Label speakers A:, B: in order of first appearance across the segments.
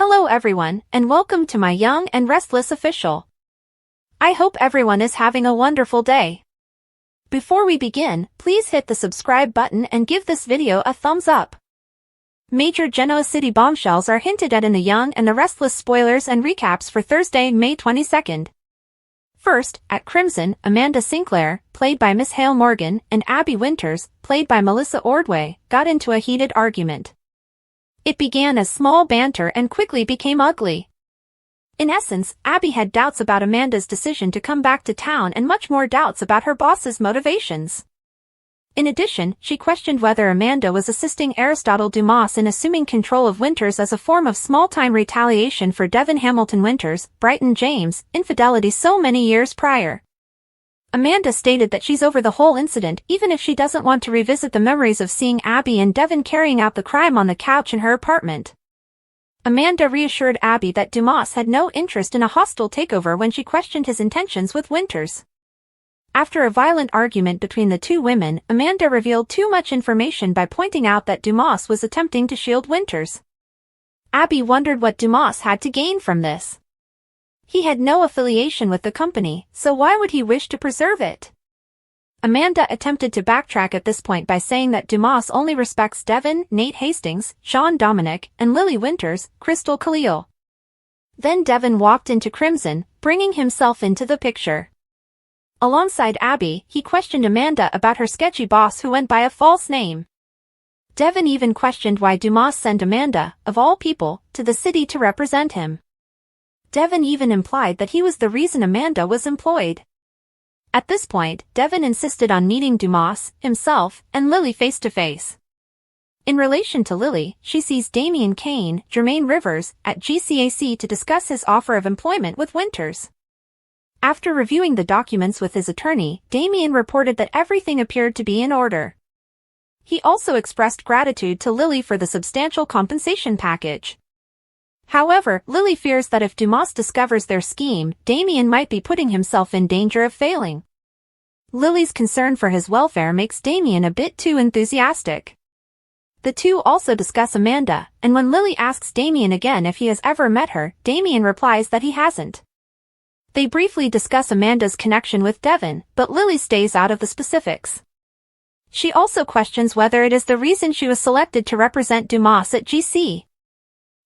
A: Hello everyone, and welcome to my Young and Restless official. I hope everyone is having a wonderful day. Before we begin, please hit the subscribe button and give this video a thumbs up. Major Genoa City bombshells are hinted at in The Young and the Restless spoilers and recaps for Thursday, May 22nd. First, at Crimson, Amanda Sinclair, played by Miss Hale Morgan, and Abby Winters, played by Melissa Ordway, got into a heated argument. It began as small banter and quickly became ugly. In essence, Abby had doubts about Amanda's decision to come back to town and much more doubts about her boss's motivations. In addition, she questioned whether Amanda was assisting Aristotle Dumas in assuming control of Winters as a form of small-time retaliation for Devon Hamilton Winters, Bryton James, infidelity so many years prior. Amanda stated that she's over the whole incident even if she doesn't want to revisit the memories of seeing Abby and Devon carrying out the crime on the couch in her apartment. Amanda reassured Abby that Dumas had no interest in a hostile takeover when she questioned his intentions with Winters. After a violent argument between the two women, Amanda revealed too much information by pointing out that Dumas was attempting to shield Winters. Abby wondered what Dumas had to gain from this. He had no affiliation with the company, so why would he wish to preserve it? Amanda attempted to backtrack at this point by saying that Dumas only respects Devon, Nate Hastings, Sean Dominic, and Lily Winters, Christel Khalil. Then Devon walked into Crimson, bringing himself into the picture. Alongside Abby, he questioned Amanda about her sketchy boss who went by a false name. Devon even questioned why Dumas sent Amanda, of all people, to the city to represent him. Devon even implied that he was the reason Amanda was employed. At this point, Devon insisted on meeting Dumas, himself, and Lily face-to-face. In relation to Lily, she sees Damian Kane, Jermaine Rivers, at GCAC to discuss his offer of employment with Winters. After reviewing the documents with his attorney, Damian reported that everything appeared to be in order. He also expressed gratitude to Lily for the substantial compensation package. However, Lily fears that if Dumas discovers their scheme, Damian might be putting himself in danger of failing. Lily's concern for his welfare makes Damian a bit too enthusiastic. The two also discuss Amanda, and when Lily asks Damian again if he has ever met her, Damian replies that he hasn't. They briefly discuss Amanda's connection with Devon, but Lily stays out of the specifics. She also questions whether it is the reason she was selected to represent Dumas at GC.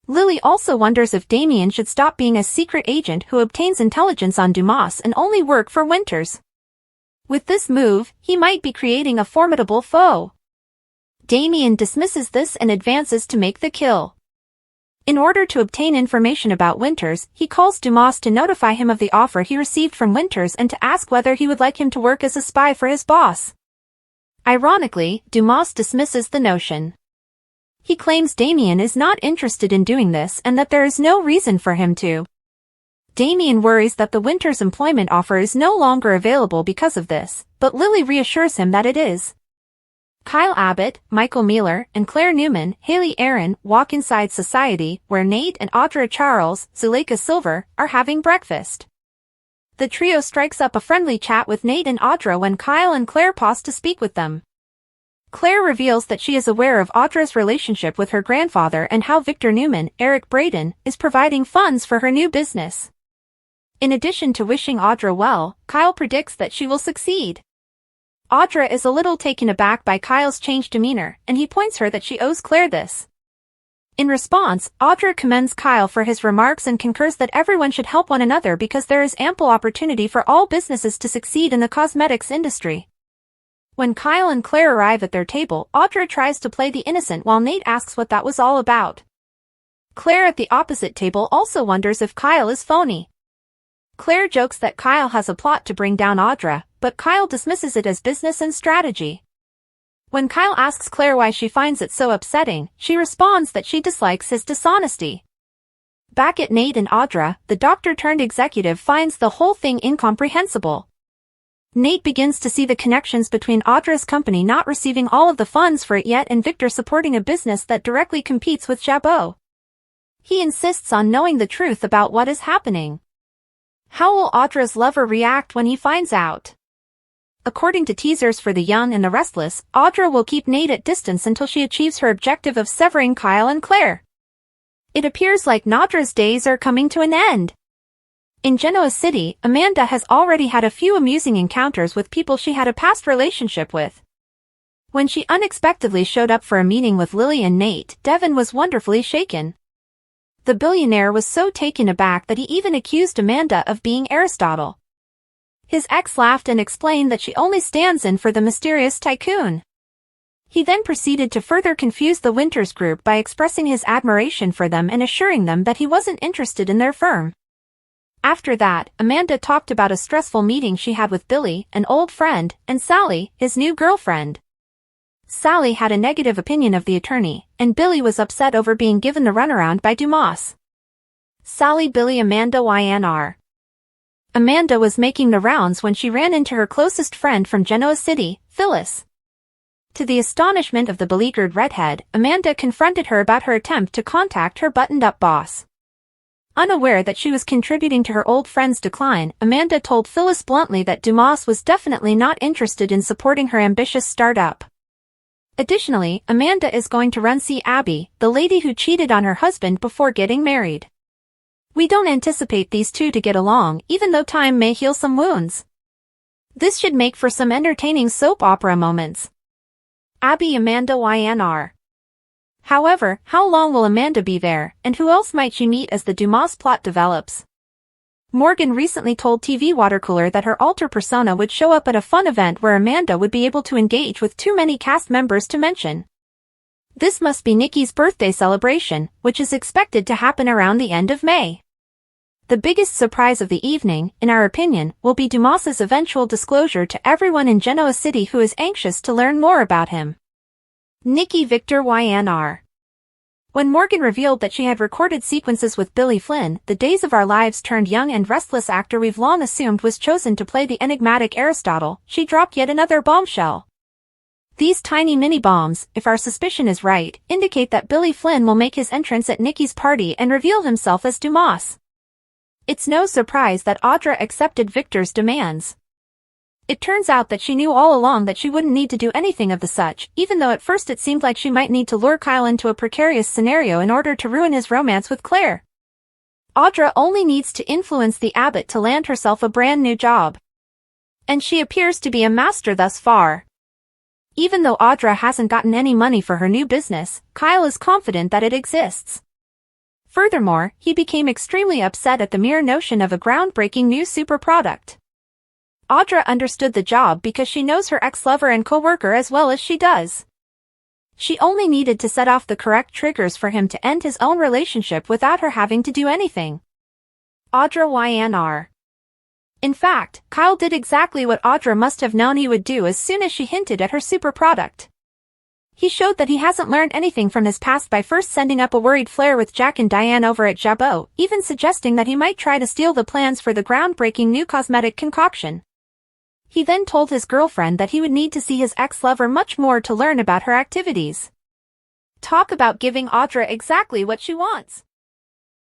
A: Lily also wonders if Damian should stop being a secret agent who obtains intelligence on Dumas and only work for Winters. With this move, he might be creating a formidable foe. Damian dismisses this and advances to make the kill. In order to obtain information about Winters, he calls Dumas to notify him of the offer he received from Winters and to ask whether he would like him to work as a spy for his boss. Ironically, Dumas dismisses the notion. He claims Damian is not interested in doing this and that there is no reason for him to. Damian worries that the Winters employment offer is no longer available because of this, but Lily reassures him that it is. Kyle Abbott, Michael Mealer, and Claire Newman, Haley Aaron, walk inside Society, where Nate and Audra Charles, Zuleika Silver, are having breakfast. The trio strikes up a friendly chat with Nate and Audra when Kyle and Claire pause to speak with them. Claire reveals that she is aware of Audra's relationship with her grandfather and how Victor Newman, Eric Braeden, is providing funds for her new business. In addition to wishing Audra well, Kyle predicts that she will succeed. Audra is a little taken aback by Kyle's changed demeanor, and he points her that she owes Claire this. In response, Audra commends Kyle for his remarks and concurs that everyone should help one another because there is ample opportunity for all businesses to succeed in the cosmetics industry. When Kyle and Claire arrive at their table, Audra tries to play the innocent while Nate asks what that was all about. Claire at the opposite table also wonders if Kyle is phony. Claire jokes that Kyle has a plot to bring down Audra, but Kyle dismisses it as business and strategy. When Kyle asks Claire why she finds it so upsetting, she responds that she dislikes his dishonesty. Back at Nate and Audra, the doctor-turned-executive finds the whole thing incomprehensible. Nate begins to see the connections between Audra's company not receiving all of the funds for it yet and Victor supporting a business that directly competes with Jabot. He insists on knowing the truth about what is happening. How will Audra's lover react when he finds out? According to teasers for The Young and the Restless, Audra will keep Nate at distance until she achieves her objective of severing Kyle and Claire. It appears like Nadra's days are coming to an end. In Genoa City, Amanda has already had a few amusing encounters with people she had a past relationship with. When she unexpectedly showed up for a meeting with Lily and Nate, Devon was wonderfully shaken. The billionaire was so taken aback that he even accused Amanda of being Aristotle. His ex laughed and explained that she only stands in for the mysterious tycoon. He then proceeded to further confuse the Winters group by expressing his admiration for them and assuring them that he wasn't interested in their firm. After that, Amanda talked about a stressful meeting she had with Billy, an old friend, and Sally, his new girlfriend. Sally had a negative opinion of the attorney, and Billy was upset over being given the runaround by Dumas. Sally Billy Amanda YNR. Amanda was making the rounds when she ran into her closest friend from Genoa City, Phyllis. To the astonishment of the beleaguered redhead, Amanda confronted her about her attempt to contact her buttoned-up boss. Unaware that she was contributing to her old friend's decline, Amanda told Phyllis bluntly that Dumas was definitely not interested in supporting her ambitious startup. Additionally, Amanda is going to run see Abby, the lady who cheated on her husband before getting married. We don't anticipate these two to get along, even though time may heal some wounds. This should make for some entertaining soap opera moments. Abby Amanda YNR. However, how long will Amanda be there, and who else might she meet as the Dumas plot develops? Morgan recently told TV Watercooler that her alter persona would show up at a fun event where Amanda would be able to engage with too many cast members to mention. This must be Nikki's birthday celebration, which is expected to happen around the end of May. The biggest surprise of the evening, in our opinion, will be Dumas's eventual disclosure to everyone in Genoa City who is anxious to learn more about him. Nikki Victor YNR. When Morgan revealed that she had recorded sequences with Billy Flynn, the Days of Our Lives turned young and restless actor we've long assumed was chosen to play the enigmatic Aristotle, she dropped yet another bombshell. These tiny mini-bombs, if our suspicion is right, indicate that Billy Flynn will make his entrance at Nikki's party and reveal himself as Dumas. It's no surprise that Audra accepted Victor's demands. It turns out that she knew all along that she wouldn't need to do anything of the such, even though at first it seemed like she might need to lure Kyle into a precarious scenario in order to ruin his romance with Claire. Audra only needs to influence the Abbott to land herself a brand new job. And she appears to be a master thus far. Even though Audra hasn't gotten any money for her new business, Kyle is confident that it exists. Furthermore, he became extremely upset at the mere notion of a groundbreaking new super product. Audra understood the job because she knows her ex-lover and co-worker as well as she does. She only needed to set off the correct triggers for him to end his own relationship without her having to do anything. Audra YNR. In fact, Kyle did exactly what Audra must have known he would do as soon as she hinted at her super product. He showed that he hasn't learned anything from his past by first sending up a worried flare with Jack and Diane over at Jabot, even suggesting that he might try to steal the plans for the groundbreaking new cosmetic concoction. He then told his girlfriend that he would need to see his ex-lover much more to learn about her activities. Talk about giving Audra exactly what she wants.